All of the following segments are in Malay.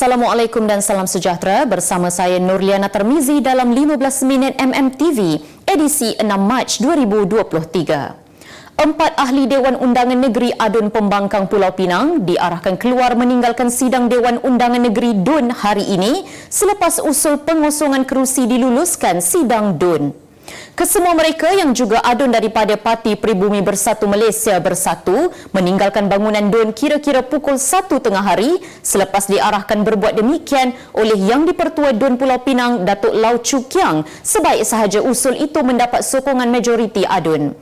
Assalamualaikum dan salam sejahtera. Bersama saya Nurliana Termizi dalam 15 minit MMTV edisi 6 Mac 2023. 4 ahli Dewan Undangan Negeri Adun Pembangkang Pulau Pinang diarahkan keluar meninggalkan sidang Dewan Undangan Negeri DUN hari ini selepas usul pengosongan kerusi diluluskan sidang DUN. Kesemua mereka yang juga adun daripada Parti Pribumi Bersatu Malaysia Bersatu meninggalkan bangunan DUN kira-kira pukul 1 tengah hari selepas diarahkan berbuat demikian oleh Yang di-Pertua DUN Pulau Pinang Datuk Lau Chu Kiang sebaik sahaja usul itu mendapat sokongan majoriti adun.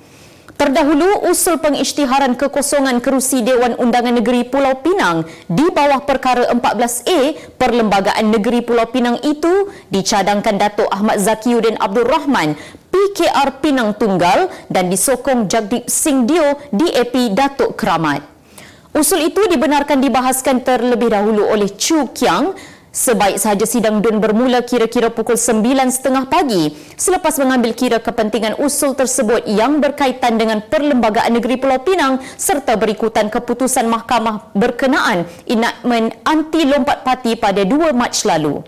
Terdahulu, usul pengisytiharan kekosongan kerusi Dewan Undangan Negeri Pulau Pinang di bawah perkara 14A Perlembagaan Negeri Pulau Pinang itu dicadangkan Datuk Ahmad Zakiuddin Abdul Rahman PKR Pinang Tunggal dan disokong Jagdeep Singh Dio DAP Datuk Keramat. Usul itu dibenarkan dibahaskan terlebih dahulu oleh Chu Kiang sebaik sahaja sidang DUN bermula kira-kira pukul 9.30 pagi selepas mengambil kira kepentingan usul tersebut yang berkaitan dengan Perlembagaan Negeri Pulau Pinang serta berikutan keputusan mahkamah berkenaan enakmen anti lompat parti pada 2 Mac lalu.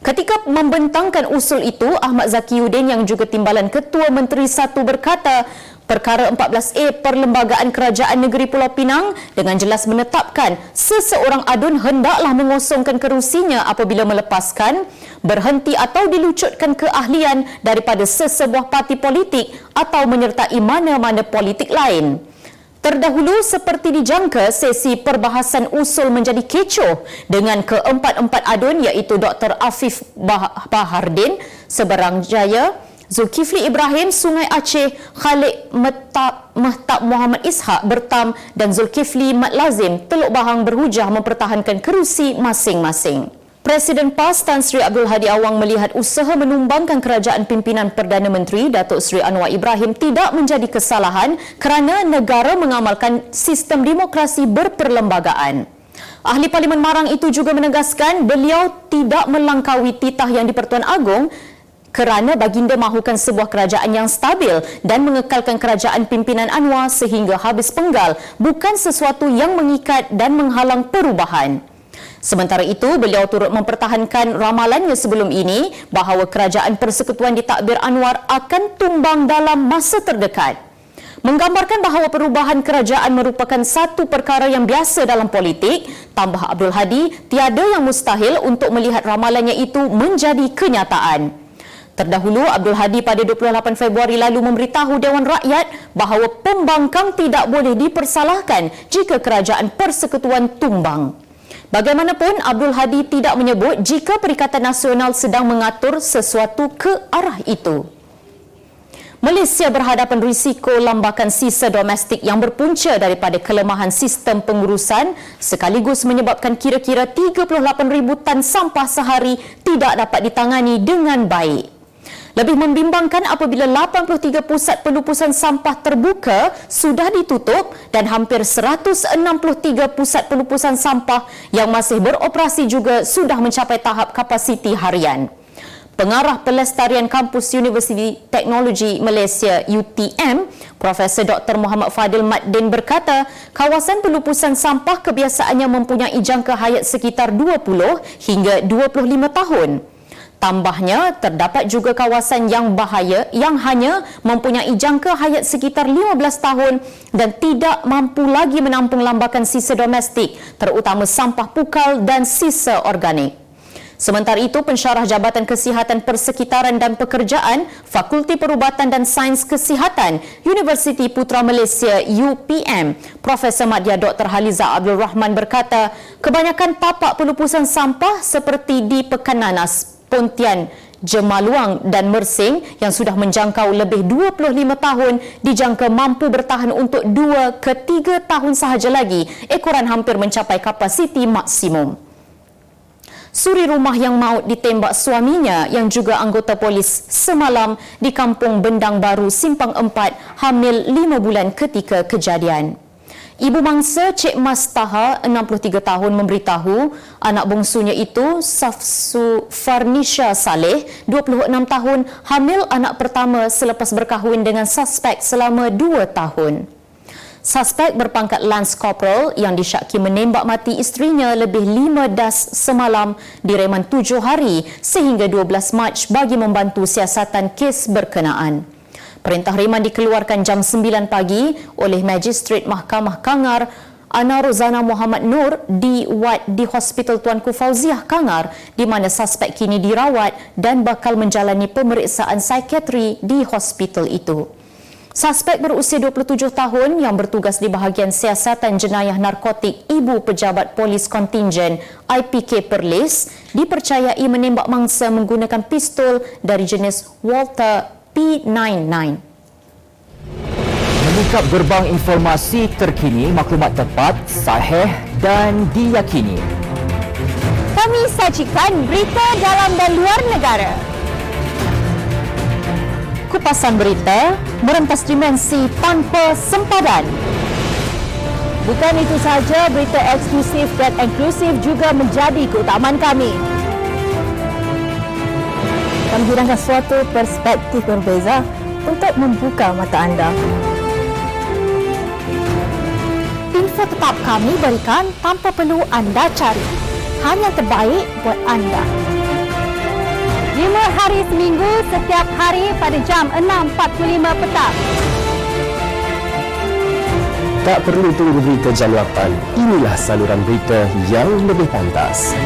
Ketika membentangkan usul itu, Ahmad Zakiuddin yang juga Timbalan Ketua Menteri Satu berkata, perkara 14A Perlembagaan Kerajaan Negeri Pulau Pinang dengan jelas menetapkan seseorang adun hendaklah mengosongkan kerusinya apabila melepaskan, berhenti atau dilucutkan keahlian daripada sesebuah parti politik atau menyertai mana-mana politik lain. Terdahulu, seperti dijangka, sesi perbahasan usul menjadi kecoh dengan keempat-empat adun iaitu Dr. Afif Bahardin, Seberang Jaya, Zulkifli Ibrahim, Sungai Aceh, Khalid Mehtab Muhammad Ishak, Bertam dan Zulkifli Mat Lazim, Teluk Bahang berhujah mempertahankan kerusi masing-masing. Presiden PAS Tan Sri Abdul Hadi Awang melihat usaha menumbangkan kerajaan pimpinan Perdana Menteri Datuk Seri Anwar Ibrahim tidak menjadi kesalahan kerana negara mengamalkan sistem demokrasi berperlembagaan. Ahli Parlimen Marang itu juga menegaskan beliau tidak melangkaui titah Yang di-Pertuan Agong kerana baginda mahukan sebuah kerajaan yang stabil dan mengekalkan kerajaan pimpinan Anwar sehingga habis penggal, bukan sesuatu yang mengikat dan menghalang perubahan. Sementara itu, beliau turut mempertahankan ramalannya sebelum ini bahawa kerajaan persekutuan di Takbir Anwar akan tumbang dalam masa terdekat. Menggambarkan bahawa perubahan kerajaan merupakan satu perkara yang biasa dalam politik, tambah Abdul Hadi, tiada yang mustahil untuk melihat ramalannya itu menjadi kenyataan. Terdahulu, Abdul Hadi pada 28 Februari lalu memberitahu Dewan Rakyat bahawa pembangkang tidak boleh dipersalahkan jika kerajaan persekutuan tumbang. Bagaimanapun, Abdul Hadi tidak menyebut jika Perikatan Nasional sedang mengatur sesuatu ke arah itu. Malaysia berhadapan risiko lambakan sisa domestik yang berpunca daripada kelemahan sistem pengurusan sekaligus menyebabkan kira-kira 38,000 tan sampah sehari tidak dapat ditangani dengan baik. Lebih membimbangkan apabila 83 pusat pelupusan sampah terbuka sudah ditutup dan hampir 163 pusat pelupusan sampah yang masih beroperasi juga sudah mencapai tahap kapasiti harian. Pengarah Pelestarian Kampus Universiti Teknologi Malaysia UTM, Profesor Dr. Muhammad Fadil Maddin berkata, kawasan pelupusan sampah kebiasaannya mempunyai jangka hayat sekitar 20 hingga 25 tahun. Tambahnya, terdapat juga kawasan yang bahaya yang hanya mempunyai jangka hayat sekitar 15 tahun dan tidak mampu lagi menampung lambakan sisa domestik, terutama sampah pukal dan sisa organik. Sementara itu, pensyarah Jabatan Kesihatan Persekitaran dan Pekerjaan, Fakulti Perubatan dan Sains Kesihatan, Universiti Putra Malaysia UPM, Profesor Madya Dr. Haliza Abdul Rahman berkata, kebanyakan tapak pelupusan sampah seperti di Pekan Nanas, Pontian, Jemaluang dan Mersing yang sudah menjangkau lebih 25 tahun dijangka mampu bertahan untuk 2 ke 3 tahun sahaja lagi, ekoran hampir mencapai kapasiti maksimum. Suri rumah yang maut ditembak suaminya yang juga anggota polis semalam di Kampung Bendang Baru, Simpang 4, hamil 5 bulan ketika kejadian. Ibu mangsa Cik Mas Taha, 63 tahun memberitahu anak bongsunya itu, Safsu Farnisha Saleh, 26 tahun, hamil anak pertama selepas berkahwin dengan suspek selama 2 tahun. Suspek berpangkat Lance Corporal yang disyaki menembak mati isterinya lebih 5 das semalam direman 7 hari sehingga 12 Mac bagi membantu siasatan kes berkenaan. Perintah reman dikeluarkan jam 9 pagi oleh Magistrate Mahkamah Kangar Ana Rozana Muhammad Nur di wad di Hospital Tuanku Fauziah Kangar di mana suspek kini dirawat dan bakal menjalani pemeriksaan psikiatri di hospital itu. Suspek berusia 27 tahun yang bertugas di bahagian siasatan jenayah narkotik Ibu Pejabat Polis Kontingen IPK Perlis dipercayai menembak mangsa menggunakan pistol dari jenis Walther P99. Mengungkap gerbang informasi terkini, maklumat tepat, sahih dan diyakini. Kami sajikan berita dalam dan luar negara. Kupasan berita merentas dimensi tanpa sempadan. Bukan itu sahaja, berita eksklusif dan inklusif juga menjadi keutamaan kami. Kami hidangkan suatu perspektif berbeza untuk membuka mata anda. Info tetap kami berikan tanpa perlu anda cari. Hanya terbaik buat anda. 5 hari seminggu setiap hari pada jam 6.45 petang. Tak perlu tunggu berita jam 8. Inilah saluran berita yang lebih pantas.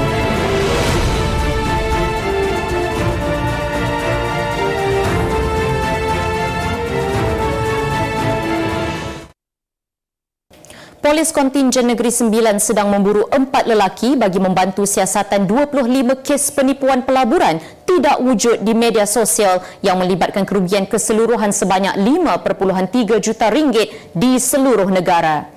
Polis Kontingen Negeri Sembilan sedang memburu 4 lelaki bagi membantu siasatan 25 kes penipuan pelaburan tidak wujud di media sosial yang melibatkan kerugian keseluruhan sebanyak 5.3 juta ringgit di seluruh negara.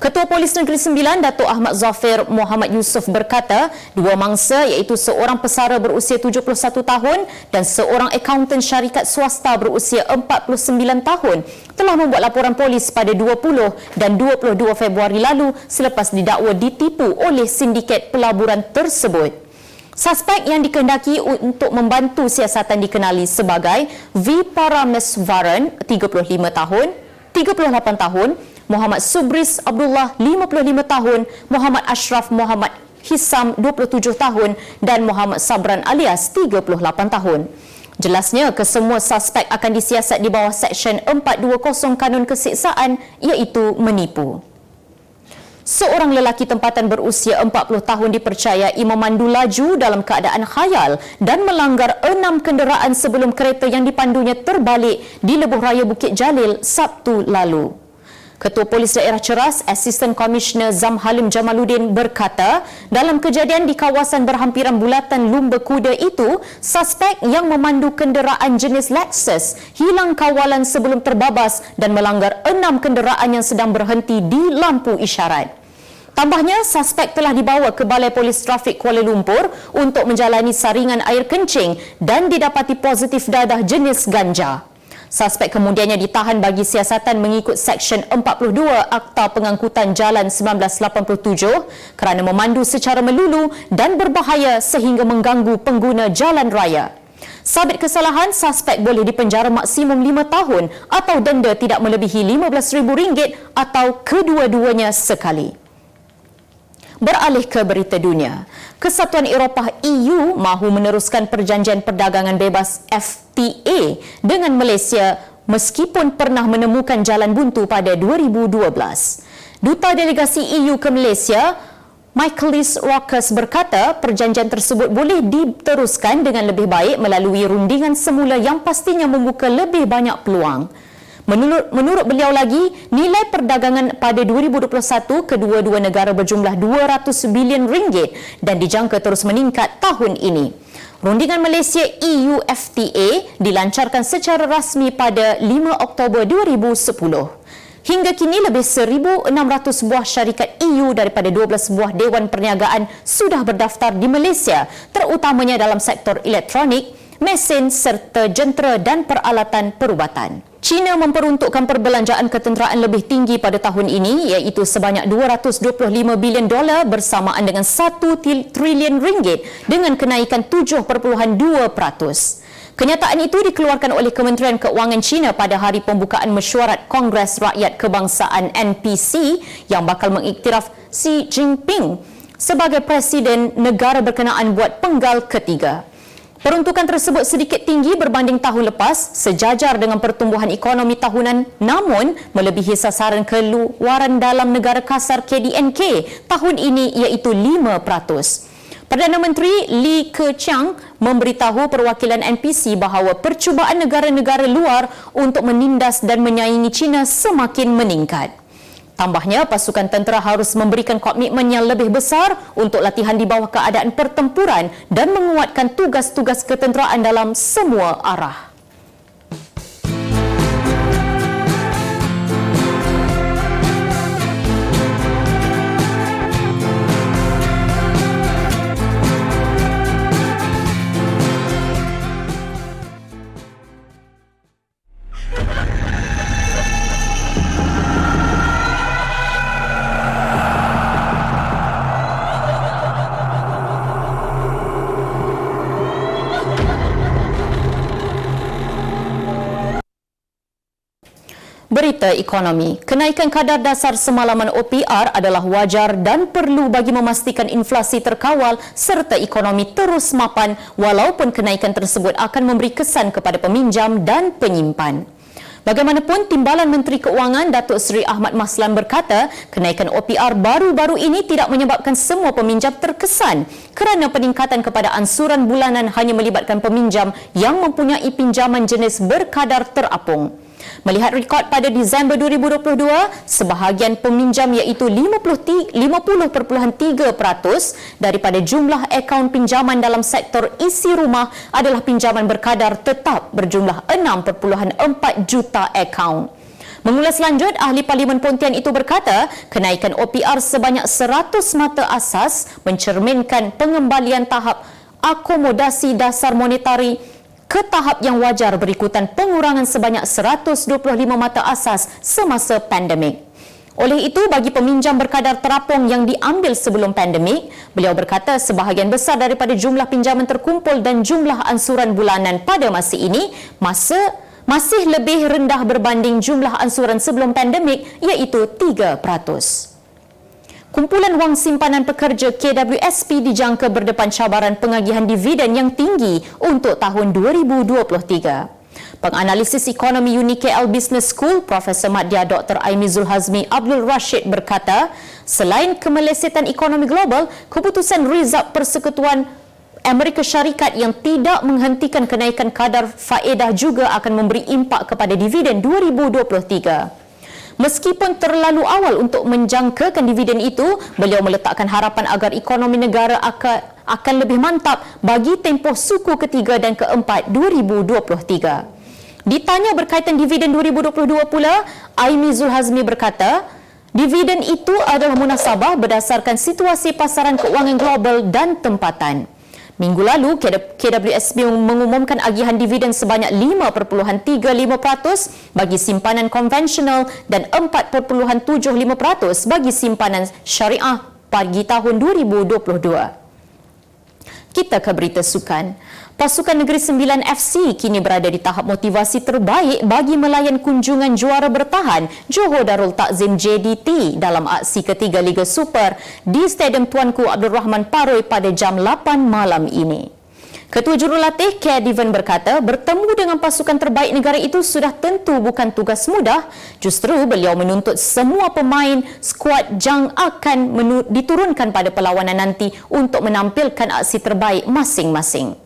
Ketua Polis Negeri Sembilan, Datuk Ahmad Zafir Muhammad Yusof berkata, dua mangsa iaitu seorang pesara berusia 71 tahun dan seorang akaunten syarikat swasta berusia 49 tahun telah membuat laporan polis pada 20 dan 22 Februari lalu selepas didakwa ditipu oleh sindiket pelaburan tersebut. Suspek yang dikehendaki untuk membantu siasatan dikenali sebagai V. Parameswaran, 35 tahun, 38 tahun, Muhammad Subris Abdullah 55 tahun, Muhammad Ashraf Muhammad Hisam 27 tahun dan Muhammad Sabran alias 38 tahun. Jelasnya kesemua suspek akan disiasat di bawah Seksyen 420 Kanun Keseksaan iaitu menipu. Seorang lelaki tempatan berusia 40 tahun dipercayai memandu laju dalam keadaan khayal dan melanggar 6 kenderaan sebelum kereta yang dipandunya terbalik di Lebuh Raya Bukit Jalil Sabtu lalu. Ketua Polis Daerah Ceras, Asisten Komisioner Zamhalim Jamaluddin berkata, dalam kejadian di kawasan berhampiran bulatan Lumba Kuda itu, suspek yang memandu kenderaan jenis Lexus hilang kawalan sebelum terbabas dan melanggar 6 kenderaan yang sedang berhenti di lampu isyarat. Tambahnya, suspek telah dibawa ke Balai Polis Trafik Kuala Lumpur untuk menjalani saringan air kencing dan didapati positif dadah jenis ganja. Suspek kemudiannya ditahan bagi siasatan mengikut Seksyen 42 Akta Pengangkutan Jalan 1987 kerana memandu secara melulu dan berbahaya sehingga mengganggu pengguna jalan raya. Sabit kesalahan, suspek boleh dipenjara maksimum 5 tahun atau denda tidak melebihi RM15,000 atau kedua-duanya sekali. Beralih ke berita dunia, Kesatuan Eropah EU mahu meneruskan perjanjian perdagangan bebas FTA dengan Malaysia meskipun pernah menemukan jalan buntu pada 2012. Duta Delegasi EU ke Malaysia, Michaelis Rockers berkata perjanjian tersebut boleh diteruskan dengan lebih baik melalui rundingan semula yang pastinya membuka lebih banyak peluang. Menurut beliau lagi, nilai perdagangan pada 2021 kedua-dua negara berjumlah 200 bilion ringgit dan dijangka terus meningkat tahun ini. Rundingan Malaysia EU FTA dilancarkan secara rasmi pada 5 Oktober 2010. Hingga kini lebih 1,600 buah syarikat EU daripada 12 buah Dewan Perniagaan sudah berdaftar di Malaysia, terutamanya dalam sektor elektronik, mesin serta jentera dan peralatan perubatan. China memperuntukkan perbelanjaan ketenteraan lebih tinggi pada tahun ini iaitu sebanyak $225 bilion bersamaan dengan 1 trilion ringgit dengan kenaikan 7.2%. Kenyataan itu dikeluarkan oleh Kementerian Keuangan China pada hari pembukaan mesyuarat Kongres Rakyat Kebangsaan NPC yang bakal mengiktiraf Xi Jinping sebagai Presiden negara berkenaan buat penggal ketiga. Peruntukan tersebut sedikit tinggi berbanding tahun lepas, sejajar dengan pertumbuhan ekonomi tahunan, namun melebihi sasaran keluaran dalam negara kasar KDNK tahun ini iaitu 5%. Perdana Menteri Li Keqiang memberitahu perwakilan NPC bahawa percubaan negara-negara luar untuk menindas dan menyaingi China semakin meningkat. Tambahnya, pasukan tentera harus memberikan komitmen yang lebih besar untuk latihan di bawah keadaan pertempuran dan menguatkan tugas-tugas ketenteraan dalam semua arah. Berita ekonomi. Kenaikan kadar dasar semalaman OPR adalah wajar dan perlu bagi memastikan inflasi terkawal serta ekonomi terus mapan walaupun kenaikan tersebut akan memberi kesan kepada peminjam dan penyimpan. Bagaimanapun, Timbalan Menteri Keuangan Datuk Seri Ahmad Maslan berkata, kenaikan OPR baru-baru ini tidak menyebabkan semua peminjam terkesan kerana peningkatan kepada ansuran bulanan hanya melibatkan peminjam yang mempunyai pinjaman jenis berkadar terapung. Melihat rekod pada Disember 2022, sebahagian peminjam iaitu 50.3% daripada jumlah akaun pinjaman dalam sektor isi rumah adalah pinjaman berkadar tetap berjumlah 6.4 juta akaun. Mengulas lanjut, Ahli Parlimen Pontian itu berkata, kenaikan OPR sebanyak 100 mata asas mencerminkan pengembalian tahap akomodasi dasar monetari ke tahap yang wajar berikutan pengurangan sebanyak 125 mata asas semasa pandemik. Oleh itu, bagi peminjam berkadar terapung yang diambil sebelum pandemik, beliau berkata sebahagian besar daripada jumlah pinjaman terkumpul dan jumlah ansuran bulanan pada masa ini masih lebih rendah berbanding jumlah ansuran sebelum pandemik iaitu 3%. Kumpulan wang simpanan pekerja KWSP dijangka berdepan cabaran pengagihan dividen yang tinggi untuk tahun 2023. Penganalisis ekonomi UniKL Business School, Profesor Madya Dr. Aimizul Hazmi Abdul Rashid berkata, selain kemelesetan ekonomi global, keputusan Rizab Persekutuan Amerika Syarikat yang tidak menghentikan kenaikan kadar faedah juga akan memberi impak kepada dividen 2023. Meskipun terlalu awal untuk menjangkakan dividen itu, beliau meletakkan harapan agar ekonomi negara akan lebih mantap bagi tempoh suku ketiga dan keempat 2023. Ditanya berkaitan dividen 2022 pula, Aimizul Hazmi berkata, dividen itu adalah munasabah berdasarkan situasi pasaran keuangan global dan tempatan. Minggu lalu, KWSP mengumumkan agihan dividen sebanyak 5.35% bagi simpanan konvensional dan 4.75% bagi simpanan syariah bagi tahun 2022. Kita ke berita sukan. Pasukan Negeri Sembilan FC kini berada di tahap motivasi terbaik bagi melayan kunjungan juara bertahan Johor Darul Takzim JDT dalam aksi ketiga Liga Super di Stadium Tuanku Abdul Rahman Paroi pada jam 8 malam ini. Ketua Jurulatih Care Divan berkata, bertemu dengan pasukan terbaik negara itu sudah tentu bukan tugas mudah. Justru beliau menuntut semua pemain skuad JANG akan diturunkan pada perlawanan nanti untuk menampilkan aksi terbaik masing-masing.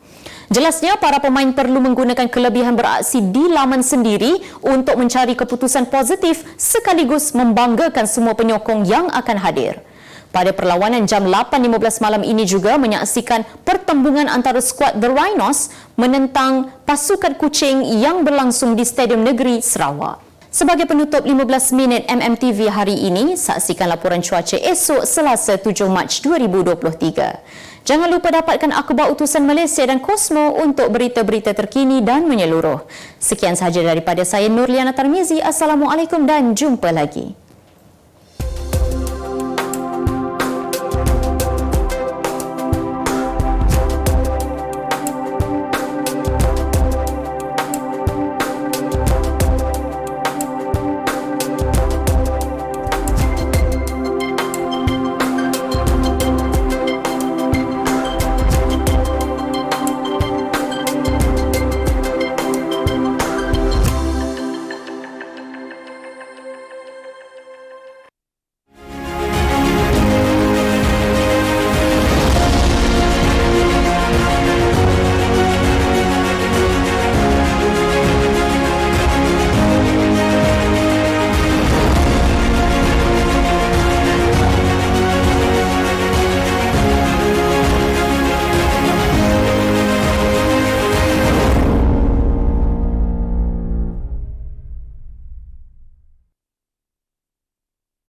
Jelasnya, para pemain perlu menggunakan kelebihan beraksi di laman sendiri untuk mencari keputusan positif sekaligus membanggakan semua penyokong yang akan hadir. Pada perlawanan jam 8.15 malam ini juga menyaksikan pertembungan antara skuad The Rhinos menentang pasukan Kuching yang berlangsung di Stadium Negeri Sarawak. Sebagai penutup 15 minit MMTV hari ini, saksikan laporan cuaca esok Selasa 7 Mac 2023. Jangan lupa dapatkan akhbar utusan Malaysia dan Kosmo untuk berita-berita terkini dan menyeluruh. Sekian sahaja daripada saya Nurliana Tarmizi. Assalamualaikum dan jumpa lagi.